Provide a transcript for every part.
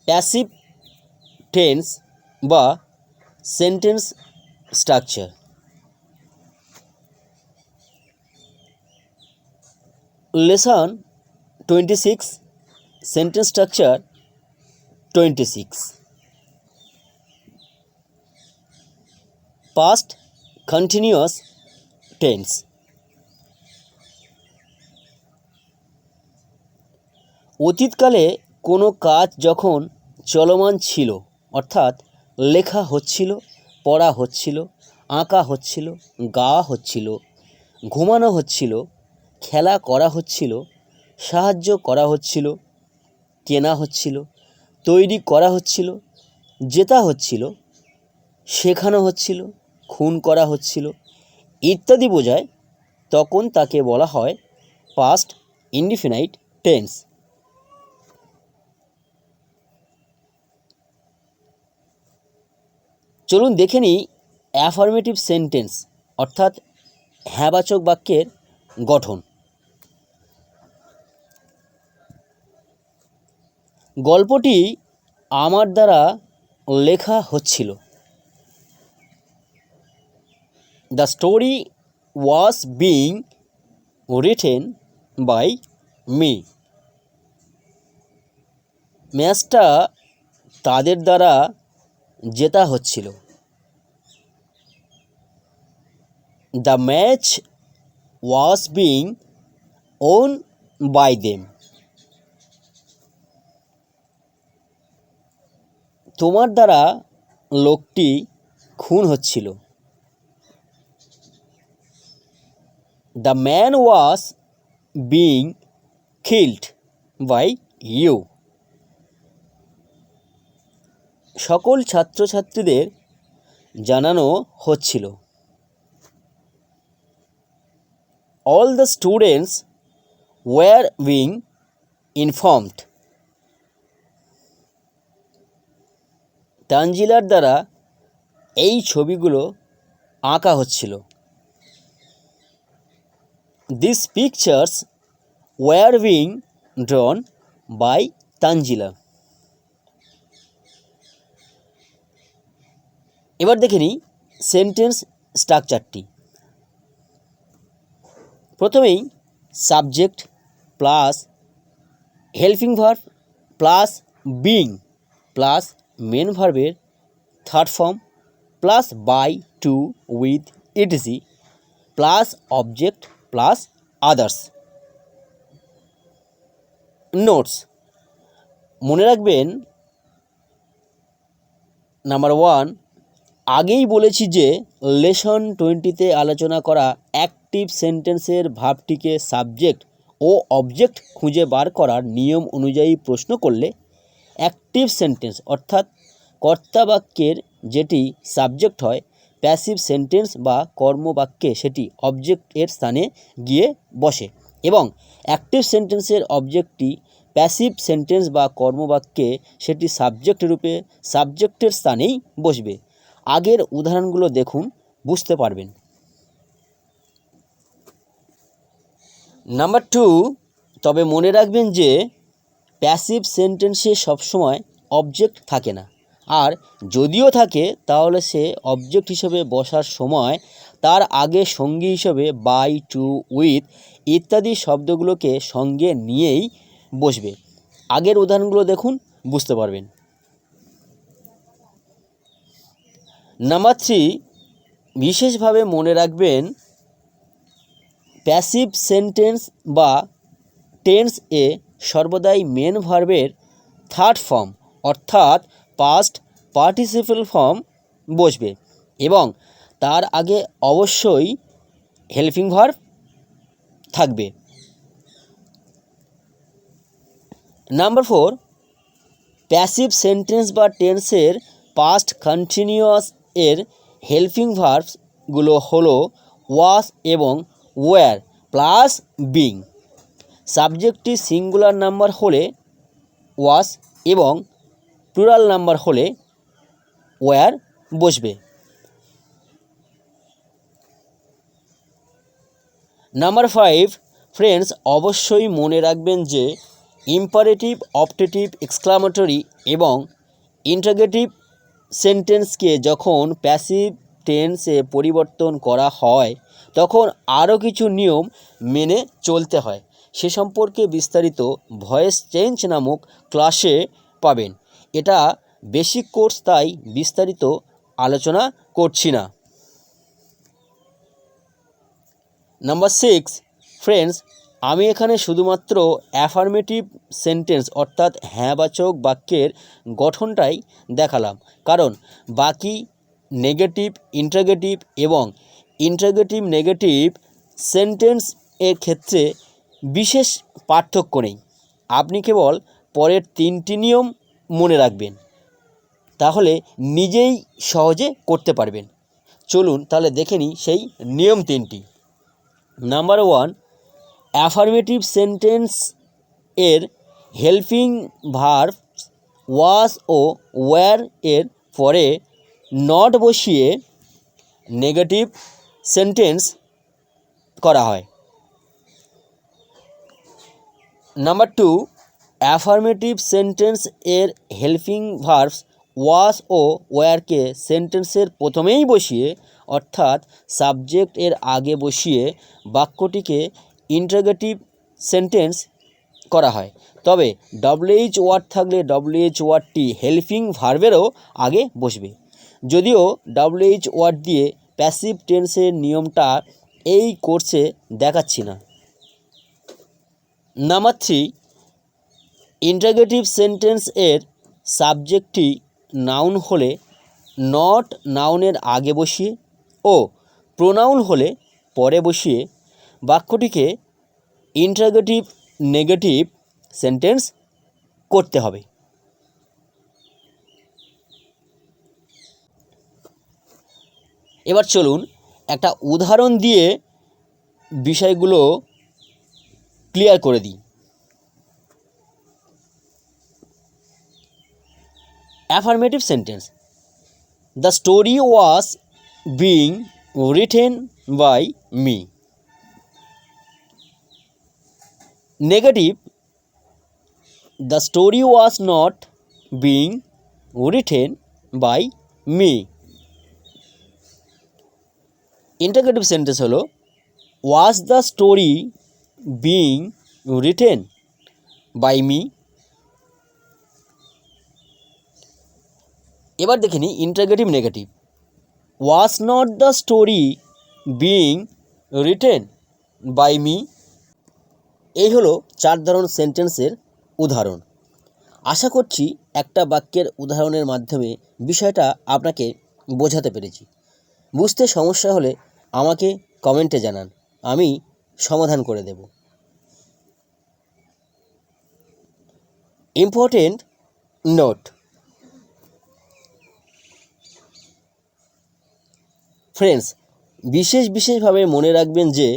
Passive tense বা sentence structure. Lesson 26 sentence structure 26। Past continuous tense. অতীতকালে কোনো কাজ যখন চলমান ছিল, অর্থাৎ লেখা হচ্ছিল, পড়া হচ্ছিল, আঁকা হচ্ছিল, গাওয়া হচ্ছিল, ঘুমানো হচ্ছিল, খেলা করা হচ্ছিল, সাহায্য করা হচ্ছিল, কেনা হচ্ছিল, তৈরি করা হচ্ছিল, জেতা হচ্ছিল, শেখানো হচ্ছিল, খুন করা হচ্ছিল ইত্যাদি বোঝায়, তখন তাকে বলা হয় পাস্ট ইনডিফিনাইট টেন্স। চলুন দেখে নিই অ্যাফার্মেটিভ সেন্টেন্স অর্থাৎ হ্যাঁবাচক বাক্যের গঠন। গল্পটি আমার দ্বারা লেখা হচ্ছিল। The story was being written by me. ম্যাচটা তাদের দ্বারা জেতা হচ্ছিল। The match was being won by them. তোমার দ্বারা লোকটি খুন হচ্ছিল। The man was being killed by you. সকল ছাত্রছাত্রীদের জানানো হচ্ছিল। All the students were being informed. তানজিলার দ্বারা এই ছবিগুলো আঁকা হচ্ছিল। This pictures were being drawn by Tanjila. এবার দেখে নিই সেন্টেন্স স্ট্রাকচারটি। প্রথমেই subject plus helping verb plus being plus main ভার্বের third form plus by, to, with, ETC plus object plus others. Notes মনে রাখবেন, নাম্বার 1, আগেই বলেছি যে লেসন 20-তে আলোচনা করা অ্যাক্টিভ সেন্টেন্সের ভার্বটিকে সাবজেক্ট ও অবজেক্ট খুঁজে বার করার নিয়ম অনুযায়ী প্রশ্ন করলে অ্যাক্টিভ সেন্টেন্স অর্থাৎ কর্তা বাক্যের যেটি সাবজেক্ট হয়, প্যাসিভ সেন্টেন্স বা কর্মবাক্যে সেটি অবজেক্টের স্থানে গিয়ে বসে এবং অ্যাক্টিভ সেন্টেন্সের অবজেক্টটি প্যাসিভ সেন্টেন্স বা কর্মবাক্যে সেটি সাবজেক্ট রূপে সাবজেক্টের স্থানেই বসবে। আগের উদাহরণগুলো দেখুন, বুঝতে পারবেন। নাম্বার 2, তবে মনে রাখবেন যে প্যাসিভ সেন্টেন্সে সবসময় অবজেক্ট থাকে না, আর যদিও থাকে তাহলে সে অবজেক্ট হিসেবে বসার সময় তার আগে সঙ্গী হিসেবে বাই, টু, উইথ ইত্যাদি শব্দগুলোকে সঙ্গে নিয়েই বসবে। আগের উদাহরণগুলো দেখুন, বুঝতে পারবেন। নাম্বার 3, বিশেষভাবে মনে রাখবেন প্যাসিভ সেন্টেন্স বা টেন্স এ সর্বদাই মেন ভার্বের থার্ড ফর্ম অর্থাৎ পাস্ট পার্টিসিপেল ফর্ম বসবে এবং তার আগে অবশ্যই হেল্পিং ভার্ব থাকবে। নাম্বার 4, প্যাসিভ সেন্টেন্স বা টেন্সের পাস্ট কন্টিনিউয়াস এর হেল্পিং ভার্বসগুলো হলো ওয়াজ এবং ওয়্যার প্লাস বিং। সাবজেক্টটি সিঙ্গুলার নাম্বার হলে ওয়াজ এবং প্লুরাল নাম্বার হলে ওয়্যার বসবে। নাম্বার 5, ফ্রেন্ডস অবশ্যই মনে রাখবেন যে ইম্পারেটিভ, অপটেটিভ, এক্সক্লামেটরি এবং ইন্টারগেটিভ সেন্টেন্সকে যখন প্যাসিভ টেন্সে পরিবর্তন করা হয় তখন আরও কিছু নিয়ম মেনে চলতে হয়। সে সম্পর্কে বিস্তারিত ভয়েস চেঞ্জ নামক ক্লাসে পাবেন। এটা বেসিক কোর্স, তাই বিস্তারিত আলোচনা করছি না। নাম্বার 6 ফ্রেন্ডস, আমি এখানে শুধুমাত্র অ্যাফার্মেটিভ সেন্টেন্স অর্থাৎ হ্যাঁবাচক বাক্যের গঠনটাই দেখালাম, কারণ বাকি নেগেটিভ, ইন্টারগেটিভ এবং ইন্টারগেটিভ নেগেটিভ সেন্টেন্স এর ক্ষেত্রে বিশেষ পার্থক্য নেই। আপনি কেবল পরের 3টি নিয়ম মনে রাখবেন, তাহলে নিজেই সহজে করতে পারবেন। চলুন তাহলে দেখে নিই সেই নিয়ম 3টি। নাম্বার 1, অ্যাফার্মেটিভ সেন্টেন্স এর হেল্পিং ভার্ব ওয়াজ ও ওয়্যার এর পরে নট বসিয়ে নেগেটিভ সেন্টেন্স করা হয়। নাম্বার 2, অ্যাফার্মেটিভ সেন্টেন্স এর হেল্পিং ভার্বস ওয়াজ ও ওয়্যারকে সেন্টেন্সের প্রথমেই বসিয়ে অর্থাৎ সাবজেক্ট এর আগে বসিয়ে বাক্যটিকে ইন্টারগেটিভ সেন্টেন্স করা হয়। তবে ডব্লিউএইচ ওয়ার্ড থাকলে ডব্লিউএইচ ওয়ার্ডটি হেল্পিং ভার্বেরও আগে বসবে। যদিও ডব্লিউএইচ ওয়ার্ড দিয়ে প্যাসিভ টেন্সের নিয়মটা এই কোর্সে দেখাচ্ছি না। নাম্বার 3, ইন্টারগেটিভ সেন্টেন্স এর সাবজেক্টটি নাউন হলে নট নাউনের আগে বসিয়ে ও প্রোনাউন হলে পরে বসিয়ে বাক্যটিকে ইন্টারগেটিভ নেগেটিভ সেন্টেন্স করতে হবে। এবার চলুন একটা উদাহরণ দিয়ে বিষয়গুলো ক্লিয়ার করে দিই। Affirmative sentence: the story was being written by me. Negative: the story was not being written by me. Interrogative sentence হলো was the story being written by me. এবার দেখে নিই interrogative negative: was not the story being written by me. এই হলো 4 ধরনের সেন্টেন্সের উদাহরণ। আশা করছি একটা বাক্যের উদাহরণের মাধ্যমে বিষয়টা আপনাকে বোঝাতে পেরেছি। বুঝতে সমস্যা হলে আমাকে কমেন্টে জানান, আমি সমাধান করে দেব। ইম্পর্টেন্ট নোট: ফ্রেন্ডস, বিশেষভাবে মনে রাখবেন যে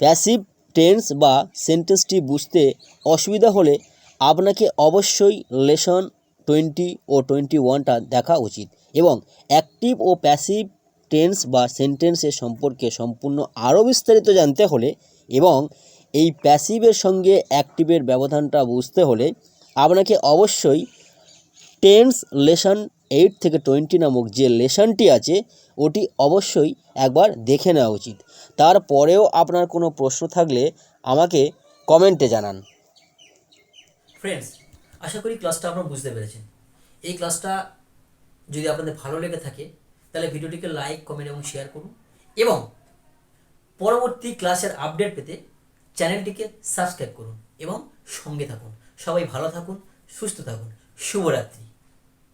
প্যাসিভ টেন্স বা সেন্টেন্সটি বুঝতে অসুবিধা হলে আপনাকে অবশ্যই লেসন 20 ও 21টা দেখা উচিত এবং অ্যাক্টিভ ও প্যাসিভ টেন্স বা সেন্টেন্সের সম্পর্কে সম্পূর্ণ আরও বিস্তারিত জানতে হলে এবং এই প্যাসিভের সঙ্গে অ্যাক্টিভের ব্যবধানটা বুঝতে হলে আপনাকে অবশ্যই টেন্স লেসন 8 থেকে 20 নামক যে লেসনটি আছে ওটি অবশ্যই একবার দেখে নেওয়া উচিত। তারপরেও আপনার কোনো প্রশ্ন থাকলে আমাকে কমেন্টে জানান। ফ্রেন্ডস, আশা করি ক্লাসটা আপনারা বুঝতে পেরেছেন। এই ক্লাসটা যদি আপনাদের ভালো লেগে থাকে তাহলে ভিডিওটিকে লাইক, কমেন্ট এবং শেয়ার করুন এবং পরবর্তী ক্লাসের আপডেট পেতে চ্যানেলটিকে সাবস্ক্রাইব করুন এবং সঙ্গে থাকুন। সবাই ভালো থাকুন, সুস্থ থাকুন। শুভরাত্রি।